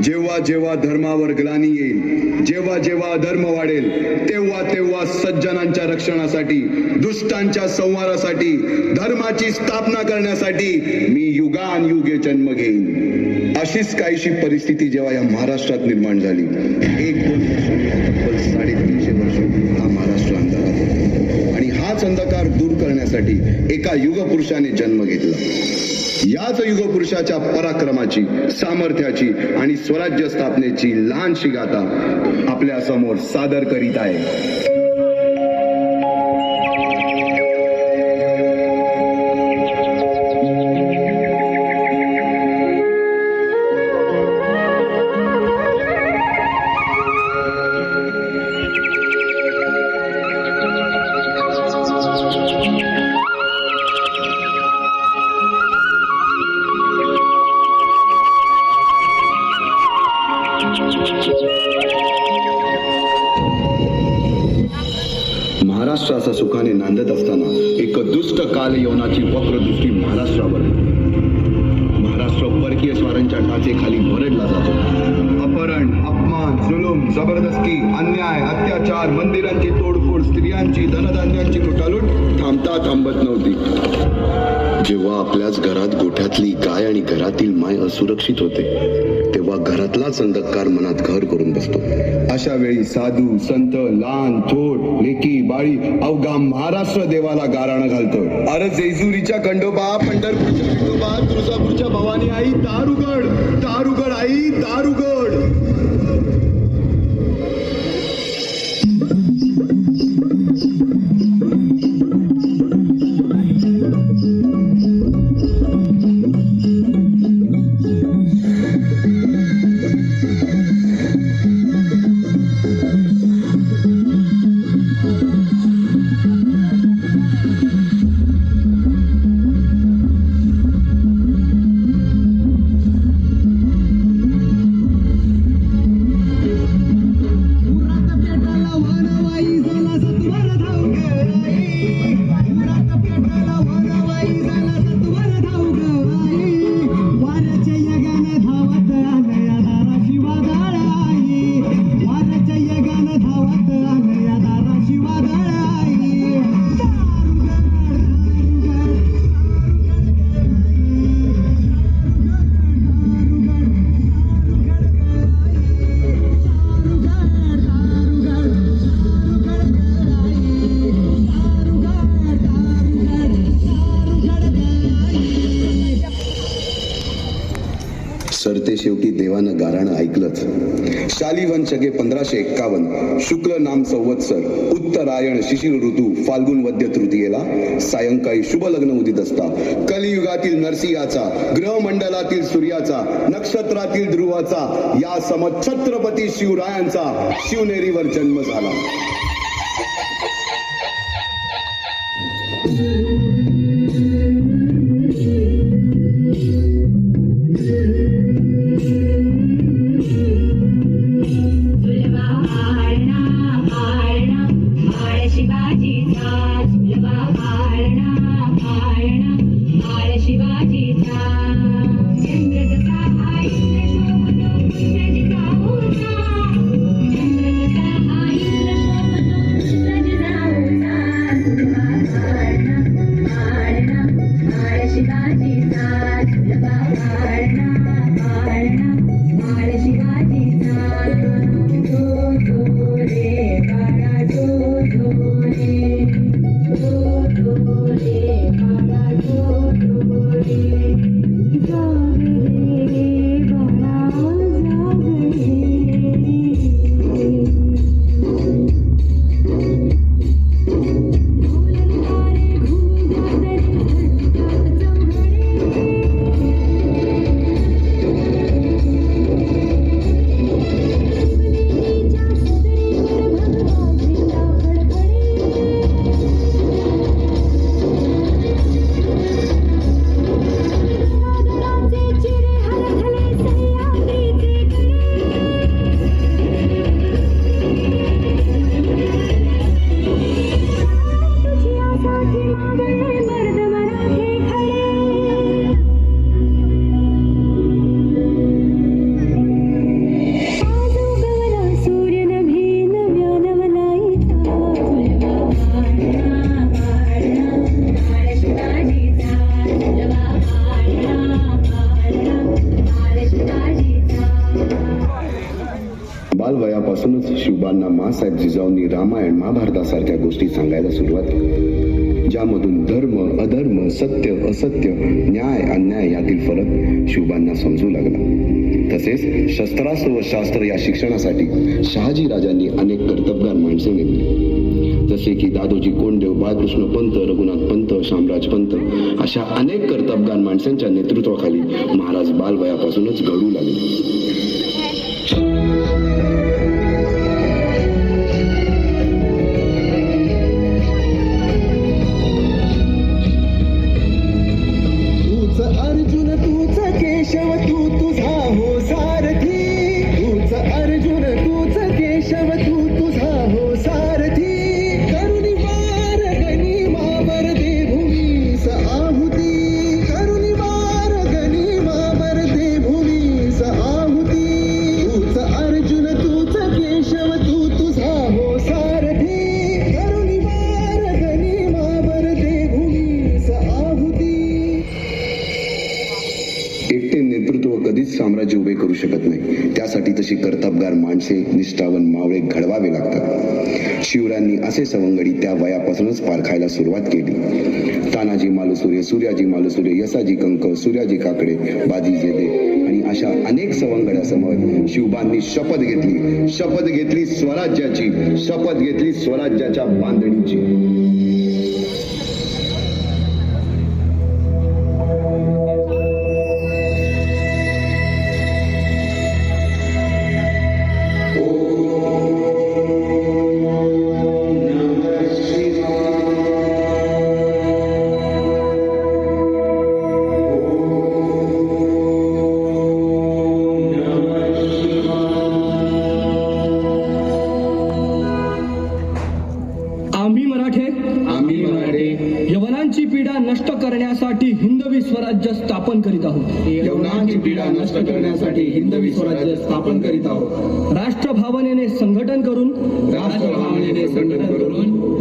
जेव्हा जेव्हा धर्मावर ग्लानी येईल, जेव्हा जेव्हा अधर्म वाढेल, तेव्हा तेव्हा सज्जनांच्या रक्षणासाठी, दुष्टांच्या संहारासाठी, धर्माची स्थापना करण्यासाठी मी युगानयुगे जन्म घेईन. अशीच काहीशी परिस्थिती जेव्हा या महाराष्ट्रात निर्माण झाली, 1-2 वर्ष, 350 वर्ष हा महाराष्ट्र अंधारात होता. आणि हाच अंधकार दूर करण्यासाठी एका युगपुरुषाने जन्म घेतला. याच युगपुरुषाच्या पराक्रमाची, सामर्थ्याची आणि स्वराज्य स्थापनेची लहानशी गाथा आपल्या समोर सादर करीत आहे. महाराष्ट्राचा सुखाने नांदत असताना एक दुष्ट कालयवनाची वक्रदृष्टी महाराष्ट्रावर. महाराष्ट्र परकीय स्वारांच्या टाचेखाली भरडला जातो. अपहरण, अपमान, जुलूम, जबरदस्ती, अन्याय, अत्याचार, मंदिरांची तोडफोड, स्त्रियांची, धनधान्यांची लुटालूट थांबता थांबत नव्हती. जेव्हा आपल्याच घरात गोठ्यातली गाय आणि घरातील माय असुरक्षित होते, तेव्हा घरातलाच अंधकार मनात घर करून बसतो. अशा वेळी साधू, संत, लहान, थोर, लेकी, बाळी अवघा महाराष्ट्र देवाला गाराणं घालतो. अरे जेजुरीच्या खंडोबा, पंढरपूरच्या खंडोबा, तुळजापूरच्या भवानी आई, दारुगड, दारुगड आई, दारुगड. सरते शेवटी देवानं गाराणं ऐकलंच. शालिवन शके 1551 शुक्ल नाम संवत्सर, उत्तरायण शिशिर ऋतू, फाल्गुन वद्य तृतीयेला सायंकाळी शुभ लग्न उदित असता कलियुगातील नरसिंहाचा, ग्रहमंडलातील सूर्याचा, नक्षत्रातील ध्रुवाचा, या समछत्रपती शिवरायांचा शिवनेरीवर जन्म झाला. बालवयापासूनच शिवबांना माँसाहेब जिजाऊंनी रामायण महाभारतासारख्या गोष्टी सांगायला सुरुवात केली, ज्यामधून धर्म अधर्म, सत्य असत्य, न्याय अन्याय यातील फरक शिवबांना समजू लागला. तसेच शस्त्रास्त्र व शास्त्र या शिक्षणासाठी शहाजी राजांनी अनेक कर्तबगार माणसे नेमली, जसे की दादोजी कोंडदेव, बाळकृष्ण पंत, रघुनाथ पंत, शामराज पंत अशा अनेक कर्तबगार माणसांच्या नेतृत्वाखाली महाराज बालवयापासूनच घडू लागले. अर्जुन तूच केशव तू तुझा हो सारथी, तूच अर्जुन तूच केशव तू तुझा हो सारथी, करुणी वार गनिमावर दे भूमीस आहुती, करुणी वार गनिमावर दे भूमीस आहुती, तूच अर्जुन तूच केशव तू तुझा हो सारथी, करुणी वार गनिमावर दे भूमीस आहुती. एकटे नेतृत्व कधीच साम्राज्य उभे करू शकत नाही. त्यासाठी तशी कर्तबगार माणसे, निष्ठावन मावळे घडवावे लागतात. शिवरायांनी असे सवंगडी त्या वयापासूनच पारखायला सुरुवात केली. तानाजी मालुसुरे, सूर्याजी मालुसुरे, यसाजी कंक, सूर्याजी काकडे, बाजी जेदे आणि अशा अनेक सवंगड्यासमोर शिवबांनी शपथ घेतली स्वराज्याची, शपथ घेतली स्वराज्याच्या बांधणीची. आम्ही मराठे यवनांची पीडा नष्ट करण्यासाठी हिंदवी स्वराज्य स्थापन करीत आहोत. यवनांची पीडा नष्ट करण्यासाठी हिंदवी स्वराज्य स्थापन करीत आहोत. राष्ट्रभावनेने संघटन करून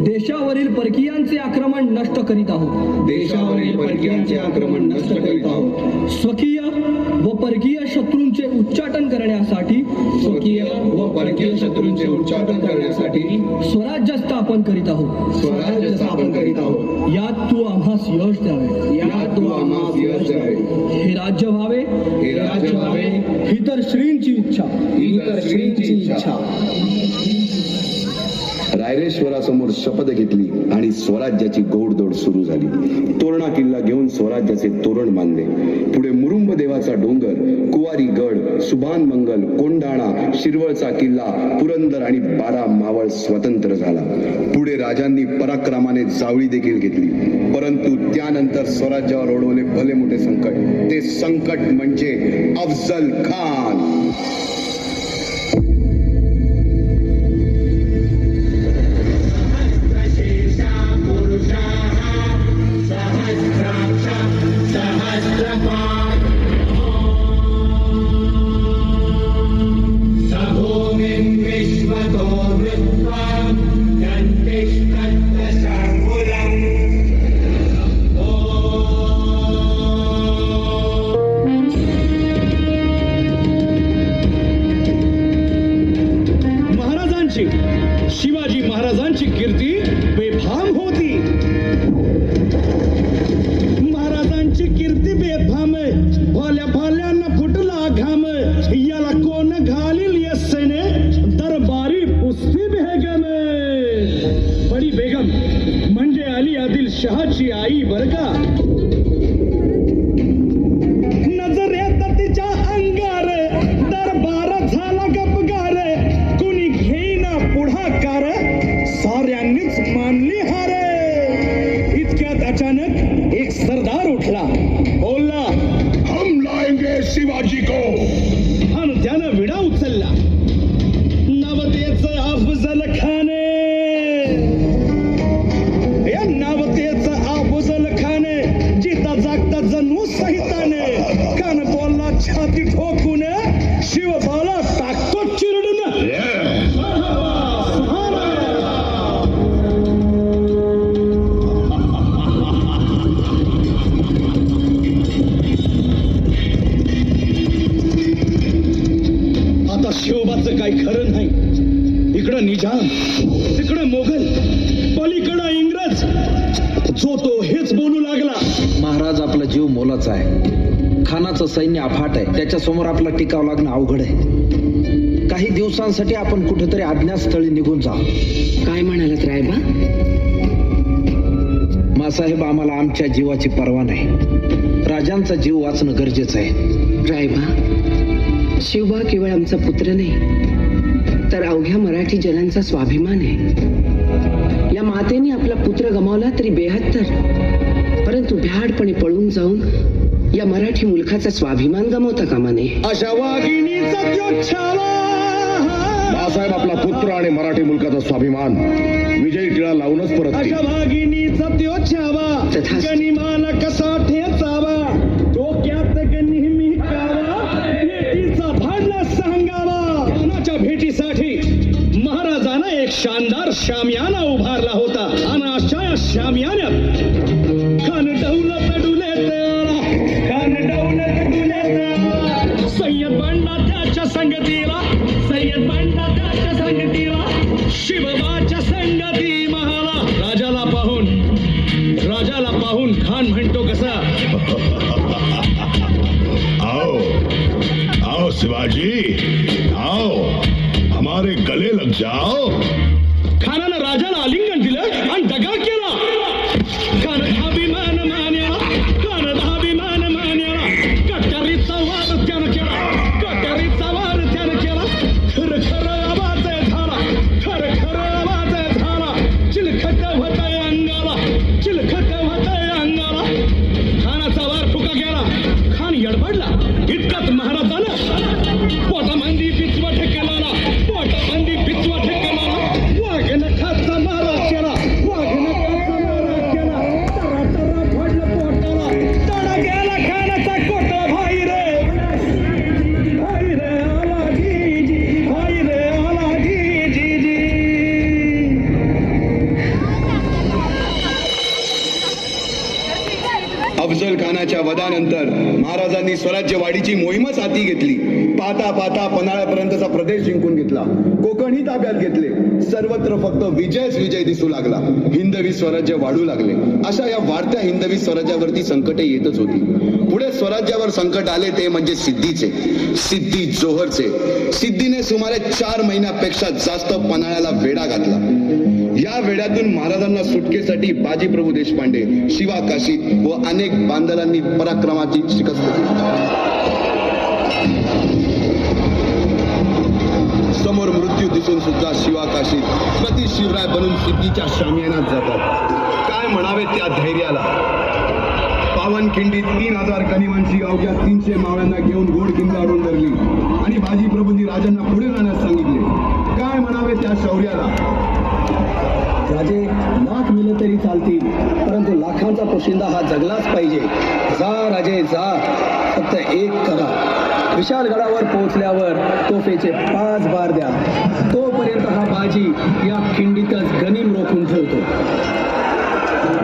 देशावरील परकीयांचे आक्रमण नष्ट करीत आहोत. देशावरील परकीयांचे आक्रमण नष्ट करीत आहोत. स्वकीय व परकीय शत्रूंचे उच्चाटन करण्यासाठी स्वकीय व परकीय शत्रूंचे उच्चाटन करण्यासाठी स्वराज्य स्थापन करीत आहोत. स्वराज्य स्थापन करीत आहोत. यात तू आम्हास यश द्यावे, यात तू आम्हास यश द्यावे. हे राज्य व्हावे, हे राज्य व्हावे, ही तर श्रींची इच्छा. ही तर श्रींची इच्छा. रायरेश्वरासमोर शपथ घेतली आणि स्वराज्याची गोडदोड सुरू झाली. तोरणा किल्ला घेऊन स्वराज्याचे तोरण बांधले. पुढे मुरुंब देवाचा डोंगर, कुवारी गड, सुभान मंगल, कोंढाणा, शिरवळचा किल्ला, पुरंदर आणि 12 मावळ स्वतंत्र झाला. पुढे राजांनी पराक्रमाने जावळी देखील घेतली. परंतु त्यानंतर स्वराज्यावर ओढवले भले मोठे संकट. ते संकट म्हणजे अफजल खान. शिवाजी महाराजांची कीर्ती बेफाम होती. महाराजांची कीर्ती बेफाम, भाल्या भाल्यांना फुटला घाम, याला कोण घालील यस्सेने दरबारी पुस्ती बेगम. बडी बेगम म्हणजे अली आदिल शहाची आई बर का. नजरेत तिच्या अंगार दरबार झाला गपगार, कुणी घेईना पुढाकार, साऱ्यांनीच मानली हार. इतक्यात अचानक एक सरदार उठला, बोलला, हम लाएंगे शिवाजी को. आणि त्यानं विडा उचलला. नवतेचं अफजल खान, या नवतेचं अफजल खान, जिता जागता जणू सहिताने, कान बोलला छाती ठोकून, शिवबाला टाकतो चिरडून. शिवबाचं काही खरं नाही. इकडं निजाम, तिकडं मोगल, पलीकडं इंग्रज, जो तो हेच बोलू लागला. महाराज, आपला जीव मोलाचा आहे. खानाचं सैन्य अफाट आहे. त्याच्यासमोर आपला टिकाव लागणं अवघड आहे. काही दिवसांसाठी आपण कुठेतरी अज्ञातस्थळी निघून जा. काय म्हणालात रायबा? मासाहेब, आम्हाला आमच्या जीवाची पर्वा नाही. राजांचा जीव वाचणं गरजेचं आहे. रायबा, शिवबा केवळ आमचा पुत्र नाही, तर अवघ्या मराठी जनांचा स्वाभिमान आहे. या मातेने आपला पुत्र गमावला तरी 72, परंतु भ्याडपणे पळून जाऊन या मराठी मुलखाचा स्वाभिमान गमावता कामा नये. अशा वाघिणीचा त्यो छावा. बाळासाहेब, आपला पुत्र आणि मराठी मुलकाचा स्वाभिमान विजयी टिळा लावूनच परत अशा वाघिणीचा त्यो छावा. तथास्तु. गनिमाला कसा ठेचावा, डोक्यात नेहमी कावा, भेटीचा भांडला सांगावा. खानाच्या भेटीसाठी महाराजांना एक शानदार शामियाना उभारला होता. आणि अशा या शामियान्यात खान डौलत डुले तेरा, खान डौलत डुले तेरा. सय्यद बंडा त्याच्या संगतीला, सय्यद बंडा त्याच्या संगतीला, शिवबाच्या संगती महाला. राजाला पाहून खान म्हणतो कसा, आओ आओ शिवाजी, आओ हमारे गले लग जाओ. खानानं राजाला आलिंगन दिलं आणि दगा केला. खान अभिमान मान्याला, खान अभिमान मान्याला. कटारीचा वार त्यानं केला, कटारीचा वार त्यानं केला. खर खर आवाज झाला, खर खर आवाज झाला. चिलखट होतय अंगाला, चिलखट होतय अंगाला. खानाचा वार फुका गेला. खान यडबडला. इतकाच महाराजानं पोटामंदी पिचवा ठेकेला, पोटामंदी पिचवा ठेकेला. वाघनखाचा मारा केला, वाघनखाचा मारा केला. तरा तरा फोडलं पोटाला, तडा गेला खानाचा कोटा. भाई रे, भाई रे आला जी, भाई रे आला जी. अफजल खानाच्या वधानंतर महाराजांनी स्वराज्यवाढीची मोहीमच हाती घेतली. पाहता पाहता पन्हाळ्यापर्यंतचा प्रदेश जिंकून घेतला. कोकणही ताब्यात घेतले. सर्वत्र फक्त विजयच विजय दिसू लागला. हिंदवी स्वराज्य वाढू लागले. अशा या वाढत्या हिंदवी स्वराज्यावरती संकटे येतच होती. पुढे स्वराज्यावर संकट आले ते म्हणजे सिद्धीचे, सिद्धी जोहरचे. सिद्धीने सुमारे 4 महिन्यापेक्षा जास्त पन्हाळ्याला वेढा घातला. या वेड्यातून महाराजांना सुटकेसाठी बाजीप्रभू देशपांडे, शिवा काशीद व अनेक बांधलांनी पराक्रमाची शिकस्त दिली. समोर मृत्यू दिसून सुद्धा शिवा काशीद प्रति शिवराय बनून सिद्धीच्या शामियानात जातात. काय म्हणावे त्या धैर्याला. पावनखिंडीत 3000 कनिमांची अवघ्या 300 मावळ्यांना घेऊन गोड किंड आणून धरली आणि बाजीप्रभूंनी राजांना पुढे जाण्यास सांगितले. काय म्हणावे त्या शौर्याला. राजे लाख मिले तरी चालतील, परंतु लाखांचा पोशिंदा हा जगलाच पाहिजे. जा राजे जा, फक्त एक करा. विशालगडावर पोहोचल्यावर तोफेचे 5 बार द्या. तोपर्यंत हा बाजी या खिंडीतच गनिम रोखून ठेवतो.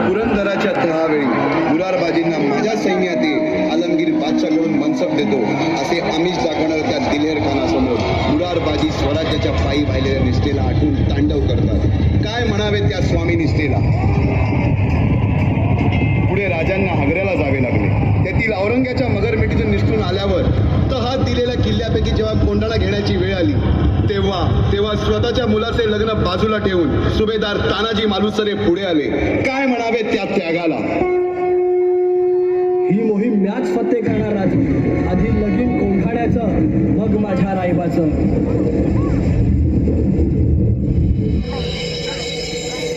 पुरंदराच्या 10 वेळी मुरारबाजींना माझ्या सैन्यात आलमगीर बादशाहकडून मनसब देतो असे आमिष दाखवणाऱ्या त्या दिलेर खानासमोर मुरारबाजी स्वराज्याच्या पायी वाहिलेल्या निष्ठेला आठवून तांडव करतात. काय म्हणावे त्या स्वामी निष्ठेला. पुढे राजांना हगऱ्याला जावे लागले. त्यातील औरंग्याच्या मगरमिठीतून निष्ठून आल्यावर तहात दिलेल्या किल्ल्यापैकी जेव्हा कोंडाणा घेण्याची वेळ आली तेव्हा स्वतःच्या मुलाचे लग्न बाजूला ठेवून सुभेदार तानाजी मालुसरे पुढे आले. काय म्हणावे त्या त्यागाला. ही मोहीम मॅच फत्ते करणार राजे. आधी लगीन कोंढाण्याचं, मग माझ्या रायबाचं.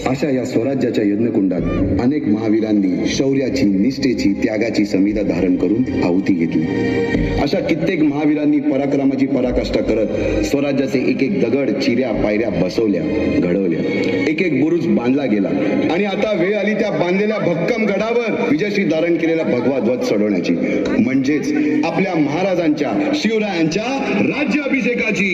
अशा या स्वराज्याच्या यज्ञकुंडात अनेक महावीरांनी शौर्याची, निष्ठेची, त्यागाची समिधा धारण करून आहुती घेतली. अशा कित्येक महावीरांनी पराक्रमाची पराकाष्ठा करत स्वराज्याचे एक एक दगड, चिऱ्या, पायऱ्या बसवल्या, घडवल्या. एक एक बुरुज बांधला गेला आणि आता वेळ आली त्या बांधलेल्या भक्कम गडावर विजयश्री धारण केलेला भगवा ध्वज चढवण्याची, म्हणजेच आपल्या महाराजांच्या, शिवरायांच्या राज्याभिषेकाची.